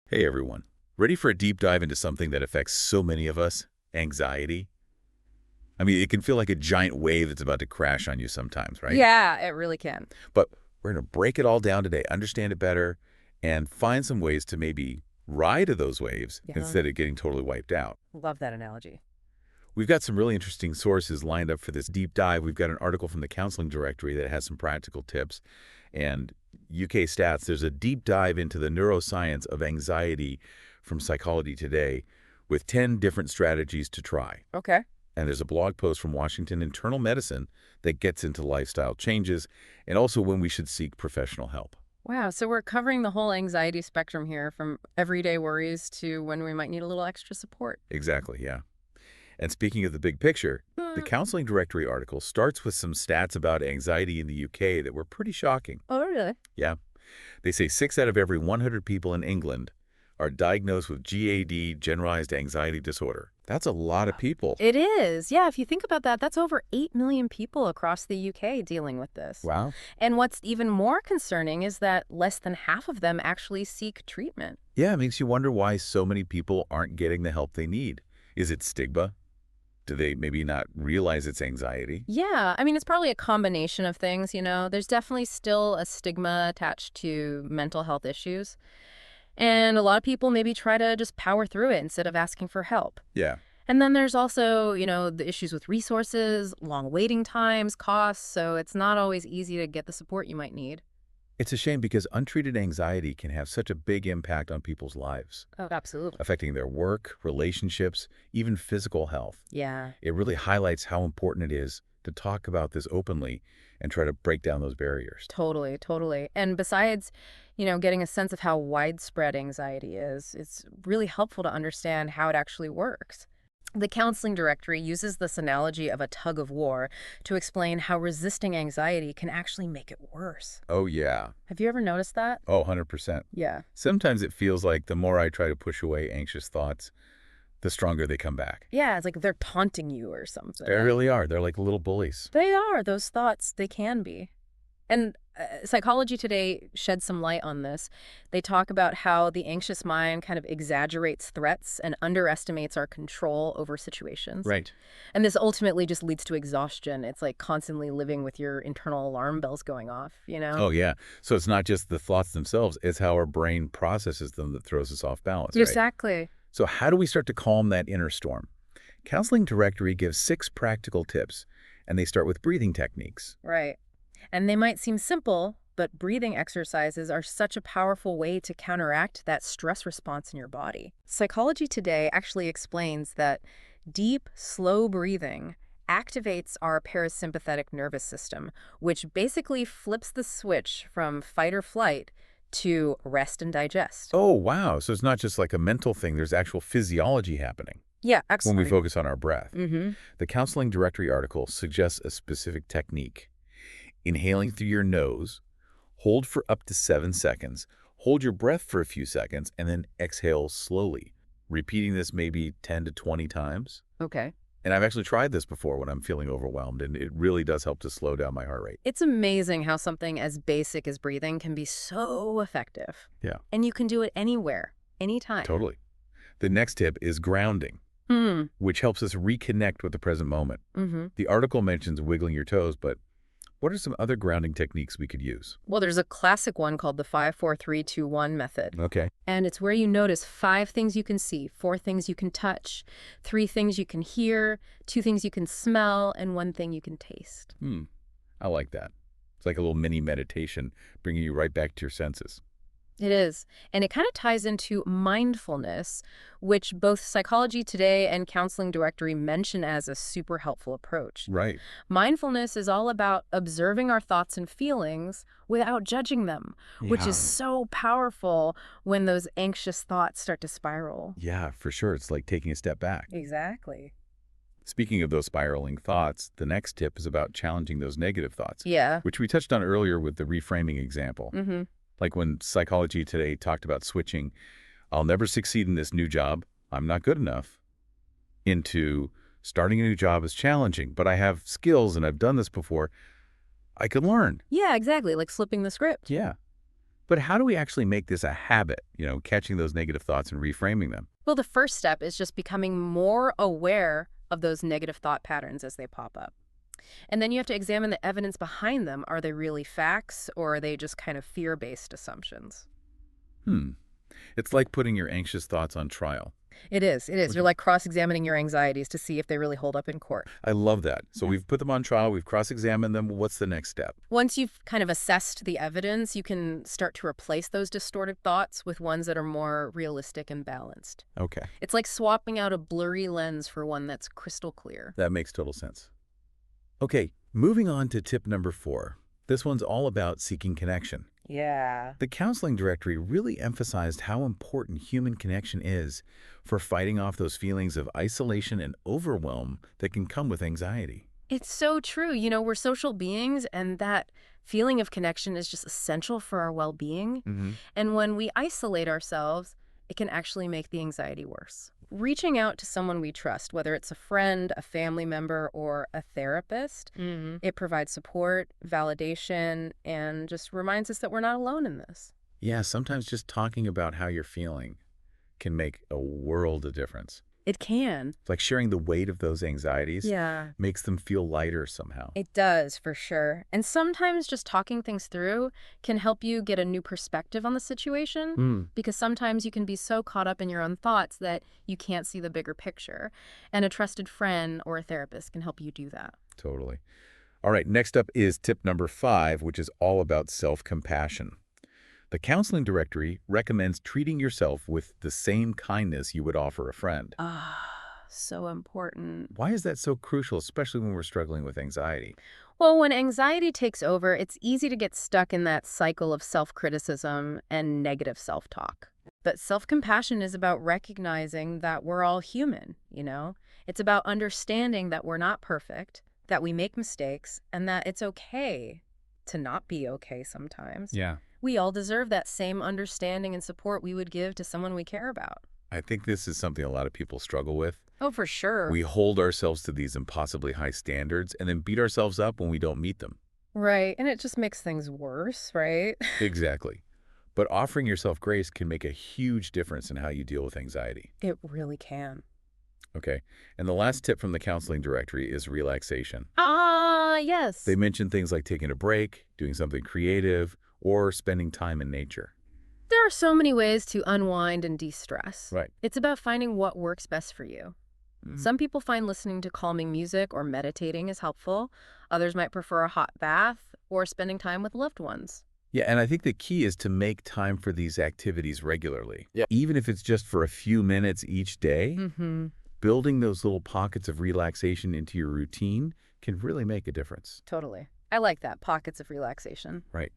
Hey everyone, ready for a deep dive into something that affects so many of us? Anxiety. I mean, it can feel like a giant wave that's about to crash on you sometimes, right? Yeah, it really can. But we're going to break it all down today, understand it better, and find some ways to maybe ride those waves Yeah. instead of getting totally wiped out. Love that analogy. We've got some really interesting sources lined up for this deep dive. We've got an article from the Counseling Directory that has some practical tips. And UK Stats, there's a deep dive into the neuroscience of anxiety from Psychology Today with 10 different strategies to try. Okay. And there's a blog post from Washington Internal Medicine that gets into lifestyle changes and also when we should seek professional help. Wow, so we're covering the whole anxiety spectrum here from everyday worries to when we might need a little extra support. Exactly, yeah. And speaking of the big picture, the Counseling Directory article starts with some stats about anxiety in the UK that were pretty shocking. Oh, really? Yeah. They say 6 out of every 100 people in England are diagnosed with GAD, generalized anxiety disorder. That's a lot of people. It is. Yeah, if you think about that, that's over 8 million people across the UK dealing with this. Wow. And what's even more concerning is that less than half of them actually seek treatment. Yeah, it makes you wonder why so many people aren't getting the help they need. Is it stigma? Do they maybe not realize it's anxiety? Yeah, I mean, it's probably a combination of things, you know. There's definitely still a stigma attached to mental health issues. And a lot of people maybe try to just power through it instead of asking for help. Yeah. And then there's also, the issues with resources, long waiting times, costs, so it's not always easy to get the support you might need. It's a shame because untreated anxiety can have such a big impact on people's lives, Oh, absolutely. affecting their work, relationships, even physical health. Yeah, It really highlights how important it is to talk about this openly and try to break down those barriers. totally, totally. And besides, getting a sense of how widespread anxiety is, it's really helpful to understand how it actually works. The counseling directory uses this analogy of a tug of war to explain how resisting anxiety can actually make it worse. Oh, yeah. Have you ever noticed that? Oh, 100%. Yeah. Sometimes it feels like the more I try to push away anxious thoughts, the stronger they come back. Yeah, it's like they're taunting you or They something. really are. They're like little bullies. They are, those thoughts, they can be. And Psychology Today sheds some light on this. They talk about how the anxious mind kind of exaggerates threats and underestimates our control over situations. Right. And this ultimately just leads to exhaustion. It's like constantly living with your internal alarm bells going off? Oh, yeah. So it's not just the thoughts themselves, it's how our brain processes them that throws us off balance, right? Exactly. So how do we start to calm that inner storm? Counseling Directory gives 6 practical tips, and they start with breathing techniques. Right. And they might seem simple, but breathing exercises are such a powerful way to counteract that stress response in your body. Psychology Today actually explains that deep, slow breathing activates our parasympathetic nervous system, which basically flips the switch from fight or flight to rest and digest. Oh, wow. So it's not just like a mental thing. There's actual physiology happening Yeah, when we excellent. focus on our breath. Mm-hmm. The Counseling Directory article suggests a specific technique. Inhaling through your nose, hold for up to 7 seconds, hold your breath for a few seconds, and then exhale slowly, repeating this maybe 10 to 20 times. Okay. And I've actually tried this before when I'm feeling overwhelmed, and it really does help to slow down my heart rate. It's amazing how something as basic as breathing can be so effective. Yeah, And you can do it anywhere, anytime. totally. The next tip is grounding, Hmm. which helps us reconnect with the present moment. Mm-hmm. The article mentions wiggling your toes, but what are some other grounding techniques we could use? Well, there's a classic one called the 5-4-3-2-1 method. Okay. And it's where you notice 5 things you can see, 4 things you can touch, 3 things you can hear, 2 things you can smell, and 1 thing you can taste. I like that. It's like a little mini meditation, bringing you right back to your senses. It is. And it kind of ties into mindfulness, which both Psychology Today and Counseling Directory mention as a super helpful approach. Right. Mindfulness is all about observing our thoughts and feelings without judging them, which Yeah. is so powerful when those anxious thoughts start to spiral. Yeah, for sure. It's like taking a step back. Exactly. Speaking of those spiraling thoughts, the next tip is about challenging those negative thoughts, Yeah. which we touched on earlier with the reframing example. Mm-hmm. Like when Psychology Today talked about switching, I'll never succeed in this new job, I'm not good enough, into starting a new job is challenging, but I have skills and I've done this before, I can learn. Yeah, exactly. Like flipping the script. Yeah. But how do we actually make this a habit, catching those negative thoughts and reframing them? Well, the first step is just becoming more aware of those negative thought patterns as they pop up. And then you have to examine the evidence behind them. Are they really facts, or are they just kind of fear-based assumptions? Hmm. It's like putting your anxious thoughts on trial. It is. It is. You're Okay. like cross-examining your anxieties to see if they really hold up in court. I love that. So Yeah. we've put them on trial, we've cross-examined them. What's the next step? Once you've kind of assessed the evidence, you can start to replace those distorted thoughts with ones that are more realistic and balanced. Okay, It's like swapping out a blurry lens for one that's crystal clear. that makes total sense. Okay, moving on to tip number 4. This one's all about seeking connection. Yeah. The counseling directory really emphasized how important human connection is for fighting off those feelings of isolation and overwhelm that can come with anxiety. It's so true. We're social beings, and that feeling of connection is just essential for our well-being. Mm-hmm. And when we isolate ourselves, it can actually make the anxiety worse. Reaching out to someone we trust, whether it's a friend, a family member, or a therapist, it provides support, validation, and just reminds us that we're not alone in this. Yeah, sometimes just talking about how you're feeling can make a world of difference. It can. It's like sharing the weight of those anxieties Yeah. makes them feel lighter somehow. It does, for sure. And sometimes just talking things through can help you get a new perspective on the situation, Mm, because sometimes you can be so caught up in your own thoughts that you can't see the bigger picture. And a trusted friend or a therapist can help you do that. totally. All right, next up is tip number 5, which is all about self-compassion. The counseling directory recommends treating yourself with the same kindness you would offer a friend. So important. Why is that so crucial, especially when we're struggling with anxiety? Well, when anxiety takes over, it's easy to get stuck in that cycle of self-criticism and negative self-talk. But self-compassion is about recognizing that we're all human. It's about understanding that we're not perfect, that we make mistakes, and that it's okay to not be okay sometimes. Yeah. We all deserve that same understanding and support we would give to someone we care about. I think this is something a lot of people struggle with. Oh, for sure. We hold ourselves to these impossibly high standards and then beat ourselves up when we don't meet them. Right, and it just makes things worse, right? Exactly. But offering yourself grace can make a huge difference in how you deal with anxiety. It really can. Okay. And the last tip from the counseling directory is relaxation. Yes. They mention things like taking a break, doing something creative, or spending time in nature. There are so many ways to unwind and de-stress. Right. It's about finding what works best for you. Mhm. Some people find listening to calming music or meditating is helpful. Others might prefer a hot bath or spending time with loved ones. Yeah, and I think the key is to make time for these activities regularly. Yeah. Even if it's just for a few minutes each day, Mm-hmm. building those little pockets of relaxation into your routine can really make a difference. Totally. I like that, pockets of relaxation. Right.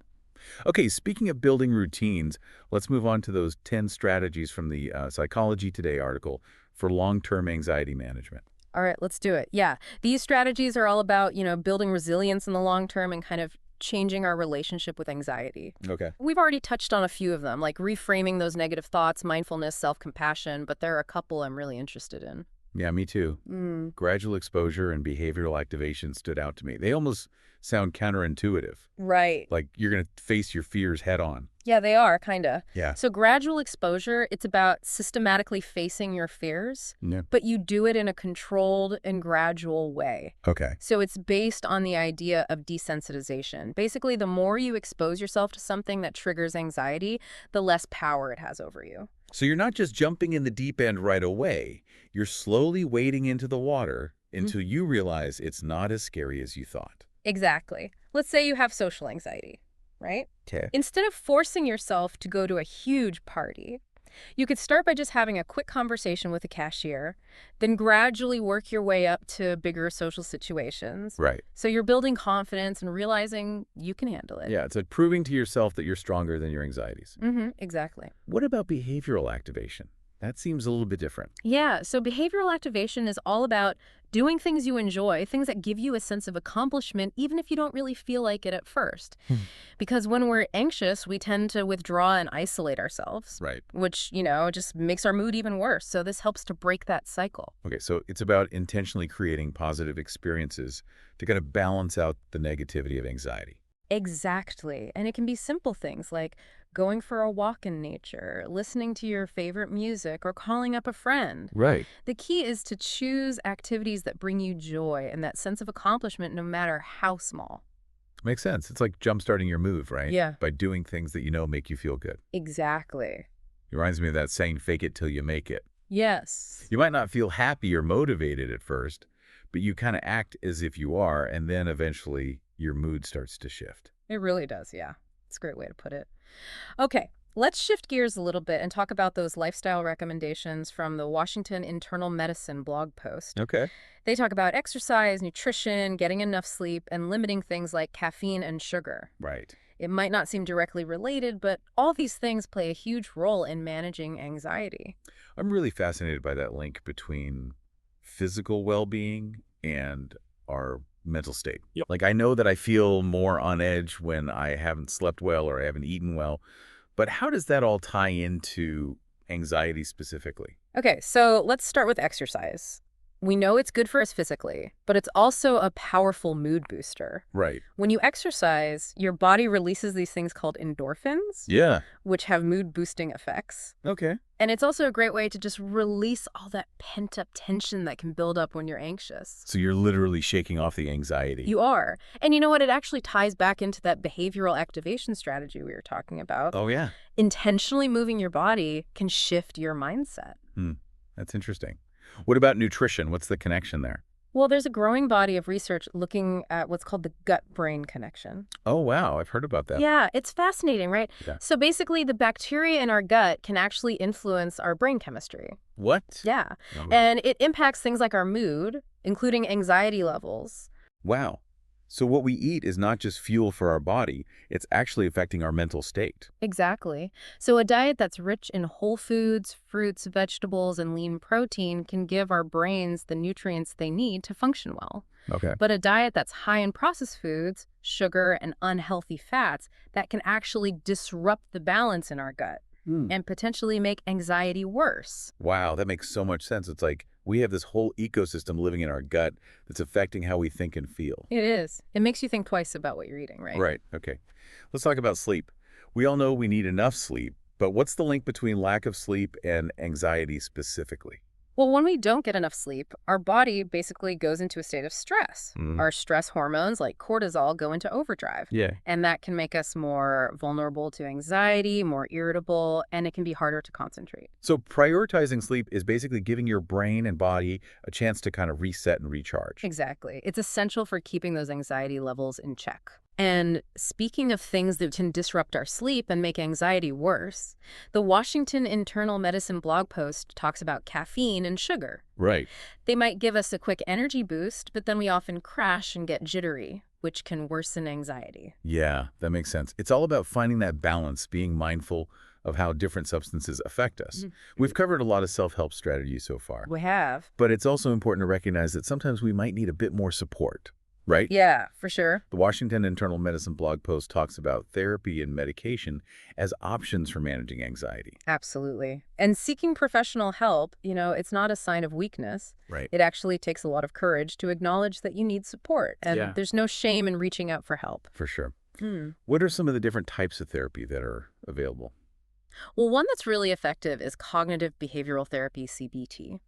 Okay, speaking of building routines, let's move on to those 10 strategies from the Psychology Today article for long-term anxiety management. All right, let's do it. Yeah, these strategies are all about, building resilience in the long term and kind of changing our relationship with anxiety. Okay. We've already touched on a few of them, like reframing those negative thoughts, mindfulness, self-compassion, but there are a couple I'm really interested in. Yeah, me too. Gradual exposure and behavioral activation stood out to me. They almost sound counterintuitive, Right. like you're going to face your fears head on. Yeah, they are, kind of. Yeah. So gradual exposure, it's about systematically facing your fears, Yeah. but you do it in a controlled and gradual way. Okay. So it's based on the idea of desensitization. Basically, the more you expose yourself to something that triggers anxiety, the less power it has over you. So you're not just jumping in the deep end right away. You're slowly wading into the water until you realize it's not as scary as you thought. Exactly. Let's say you have social anxiety, right? Okay. Instead of forcing yourself to go to a huge party, you could start by just having a quick conversation with a cashier, then gradually work your way up to bigger social situations. Right. So you're building confidence and realizing you can handle it. Yeah, it's like proving to yourself that you're stronger than your anxieties. Exactly. What about behavioral activation? That seems a little bit different. Yeah, so behavioral activation is all about doing things you enjoy, things that give you a sense of accomplishment, even if you don't really feel like it at first. Because when we're anxious, we tend to withdraw and isolate ourselves, Right. which, just makes our mood even worse. So this helps to break that cycle. Okay, so it's about intentionally creating positive experiences to kind of balance out the negativity of anxiety. Exactly. And it can be simple things like going for a walk in nature, listening to your favorite music, or calling up a friend. Right. The key is to choose activities that bring you joy and that sense of accomplishment, no matter how small. Makes sense. It's like jump-starting your move, right? Yeah. By doing things that you know make you feel good. Exactly. It reminds me of that saying, fake it till you make it. Yes. You might not feel happy or motivated at first, but you kind of act as if you are, and then eventually your mood starts to shift. It really does, yeah. It's a great way to put it. Okay, let's shift gears a little bit and talk about those lifestyle recommendations from the Washington Internal Medicine blog post. Okay. They talk about exercise, nutrition, getting enough sleep, and limiting things like caffeine and sugar. Right. It might not seem directly related, but all these things play a huge role in managing anxiety. I'm really fascinated by that link between physical well-being and our mental state. Yep. Like, I know that I feel more on edge when I haven't slept well or I haven't eaten well, but how does that all tie into anxiety specifically? Okay, so let's start with exercise. We know it's good for us physically, but it's also a powerful mood booster. Right. When you exercise, your body releases these things called endorphins, Yeah. which have mood-boosting effects. Okay. And it's also a great way to just release all that pent-up tension that can build up when you're anxious. So you're literally shaking off the anxiety. You are. And you know what? It actually ties back into that behavioral activation strategy we were talking about. Oh, yeah. Intentionally moving your body can shift your mindset. That's interesting. What about nutrition? What's the connection there? Well, there's a growing body of research looking at what's called the gut-brain connection. Oh, wow. I've heard about that. Yeah, it's fascinating, right? Yeah. So basically, the bacteria in our gut can actually influence our brain chemistry. What? Yeah. Oh, And it impacts things like our mood, including anxiety levels. wow. So what we eat is not just fuel for our body, it's actually affecting our mental state. Exactly. So a diet that's rich in whole foods, fruits, vegetables, and lean protein can give our brains the nutrients they need to function well. Okay. But a diet that's high in processed foods, sugar, and unhealthy fats, that can actually disrupt the balance in our gut and potentially make anxiety worse. Wow, that makes so much sense. It's like we have this whole ecosystem living in our gut that's affecting how we think and feel. It is. It makes you think twice about what you're eating, right? Right. Okay. Let's talk about sleep. We all know we need enough sleep, but what's the link between lack of sleep and anxiety specifically? Well, when we don't get enough sleep, our body basically goes into a state of stress. Mhm. Our stress hormones, like cortisol, go into overdrive. Yeah. And that can make us more vulnerable to anxiety, more irritable, and it can be harder to concentrate. So prioritizing sleep is basically giving your brain and body a chance to kind of reset and recharge. Exactly. It's essential for keeping those anxiety levels in check. And speaking of things that can disrupt our sleep and make anxiety worse, the Washington Internal Medicine blog post talks about caffeine and sugar. Right. They might give us a quick energy boost, but then we often crash and get jittery, which can worsen anxiety. Yeah, that makes sense. It's all about finding that balance, being mindful of how different substances affect us. We've covered a lot of self-help strategies so far, We have. but it's also important to recognize that sometimes we might need a bit more support, right? Yeah, for sure. The Washington Internal Medicine blog post talks about therapy and medication as options for managing anxiety. Absolutely. And seeking professional help, it's not a sign of weakness. Right. It actually takes a lot of courage to acknowledge that you need support. And Yeah. there's no shame in reaching out for help. For sure. Hmm. What are some of the different types of therapy that are available? Well, one that's really effective is cognitive behavioral therapy, CBT.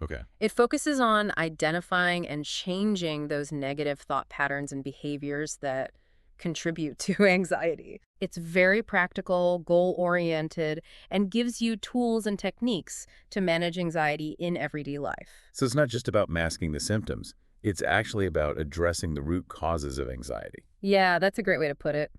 Okay. It focuses on identifying and changing those negative thought patterns and behaviors that contribute to anxiety. It's very practical, goal-oriented, and gives you tools and techniques to manage anxiety in everyday life. So it's not just about masking the symptoms. It's actually about addressing the root causes of anxiety. Yeah, that's a great way to put it.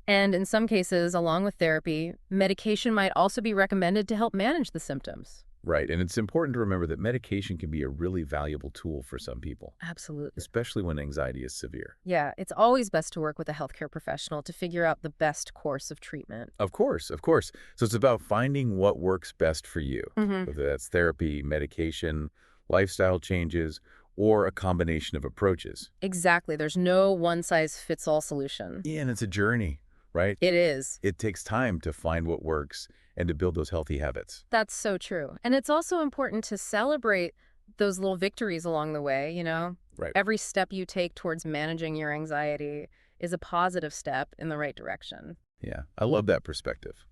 And in some cases, along with therapy, medication might also be recommended to help manage the symptoms. Right. And it's important to remember that medication can be a really valuable tool for some people, Absolutely. especially when anxiety is severe. Yeah, it's always best to work with a healthcare professional to figure out the best course of treatment. Of course, of course. So it's about finding what works best for you, Mm-hmm. whether that's therapy, medication, lifestyle changes, or a combination of approaches. Exactly. There's no one-size-fits-all solution. Yeah, and it's a journey, right? It is. It takes time to find what works and to build those healthy habits. That's so true. And it's also important to celebrate those little victories along the way, Right. Every step you take towards managing your anxiety is a positive step in the right direction. Yeah, I love that perspective.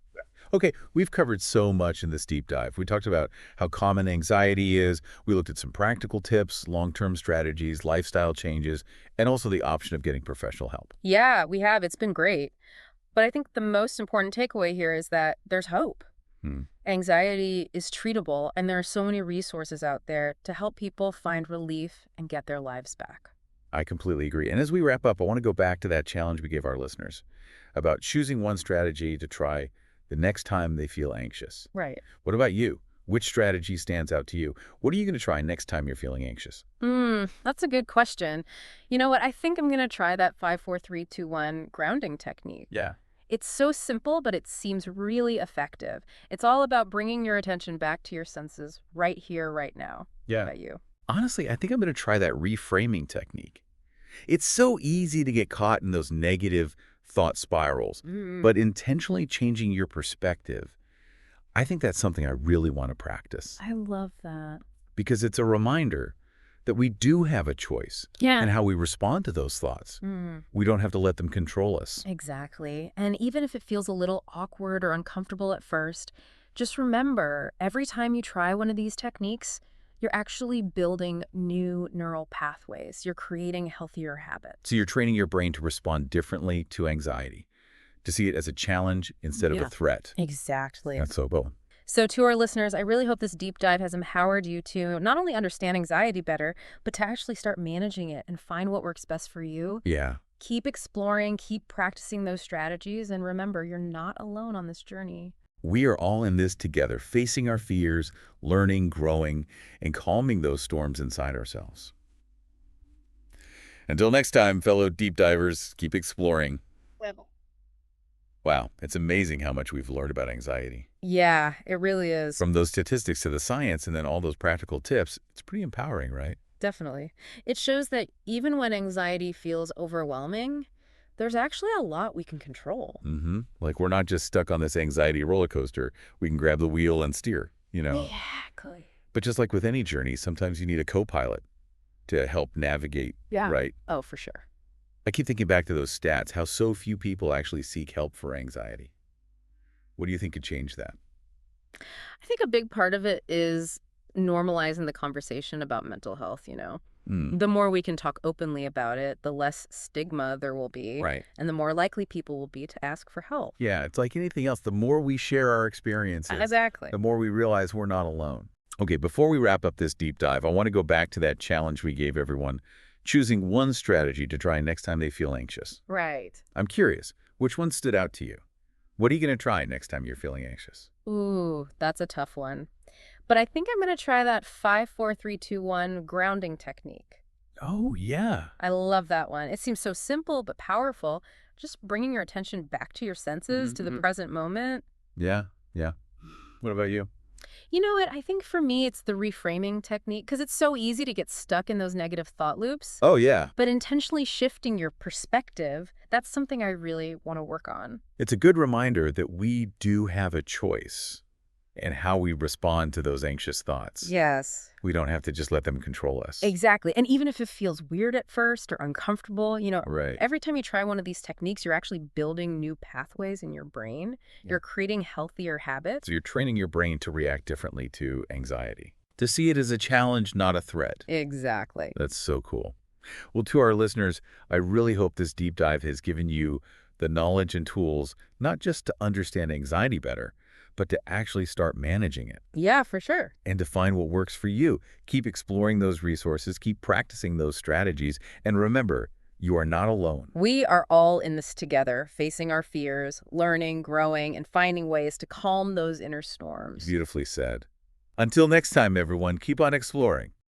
Okay, we've covered so much in this deep dive. We talked about how common anxiety is. We looked at some practical tips, long-term strategies, lifestyle changes, and also the option of getting professional help. Yeah, we have. It's been great. But I think the most important takeaway here is that there's hope. Hmm. Anxiety is treatable, and there are so many resources out there to help people find relief and get their lives back. I completely agree. And as we wrap up, I want to go back to that challenge we gave our listeners about choosing one strategy to try the next time they feel anxious. Right. What about you? Which strategy stands out to you? What are you going to try next time you're feeling anxious? That's a good question. You know what? I think I'm going to try that 5-4-3-2-1 grounding technique. Yeah. It's so simple, but it seems really effective. It's all about bringing your attention back to your senses right here, right now. What Yeah. about you? Honestly, I think I'm going to try that reframing technique. It's so easy to get caught in those negative thought spirals, Mm, but intentionally changing your perspective, I think that's something I really want to practice I love that. because it's a reminder that we do have a choice Yeah. in how we respond to those thoughts. Mm, We don't have to let them control us. exactly. And even if it feels a little awkward or uncomfortable at first, just remember every time you try one of these techniques, you're actually building new neural pathways. You're creating healthier habits. So you're training your brain to respond differently to anxiety, to see it as a challenge instead of a Yeah. threat. Exactly. That's so cool. So, to our listeners, I really hope this deep dive has empowered you to not only understand anxiety better, but to actually start managing it and find what works best for you. Yeah. Keep exploring, keep practicing those strategies, and remember, you're not alone on this journey. We are all in this together, facing our fears, learning, growing, and calming those storms inside ourselves. Until next time, fellow deep divers, keep exploring. Well. Wow, it's amazing how much we've learned about anxiety. Yeah, it really is. From those statistics to the science and then all those practical tips, it's pretty empowering, right? Definitely. It shows that even when anxiety feels overwhelming, there's actually a lot we can control. Like we're not just stuck on this anxiety roller coaster. We can grab the wheel and steer. Exactly. But just like with any journey, sometimes you need a co-pilot to help navigate, Yeah. right? Oh, for sure. I keep thinking back to those stats, how so few people actually seek help for anxiety. What do you think could change that? I think a big part of it is normalizing the conversation about mental health. Hmm, The more we can talk openly about it, the less stigma there will be, right. and the more likely people will be to ask for help. Yeah, it's like anything else. The more we share our experiences, Exactly. the more we realize we're not alone. Okay, before we wrap up this deep dive, I want to go back to that challenge we gave everyone, choosing one strategy to try next time they feel anxious. Right. I'm curious, which one stood out to you? What are you going to try next time you're feeling anxious? Ooh, that's a tough one. But I think I'm going to try that 5-4-3-2-1 grounding technique. Oh, yeah. I love that one. It seems so simple but powerful. Just bringing your attention back to your senses, to the present moment. Yeah, yeah. What about you? You know what? I think for me, it's the reframing technique because it's so easy to get stuck in those negative thought loops. Oh, yeah. But intentionally shifting your perspective, that's something I really want to work on. It's a good reminder that we do have a choice in how we respond to those anxious thoughts. Yes. We don't have to just let them control us. Exactly. And even if it feels weird at first or uncomfortable, Right. every time you try one of these techniques, you're actually building new pathways in your brain. Yeah. You're creating healthier habits. So you're training your brain to react differently to anxiety, to see it as a challenge, not a threat. Exactly. That's so cool. Well, to our listeners, I really hope this deep dive has given you the knowledge and tools, not just to understand anxiety better, but to actually start managing it Yeah, for sure. and to find what works for you. Keep exploring those resources, keep practicing those strategies, and remember, you are not alone. We are all in this together, facing our fears, learning, growing, and finding ways to calm those inner storms. Beautifully said. Until next time, everyone, keep on exploring.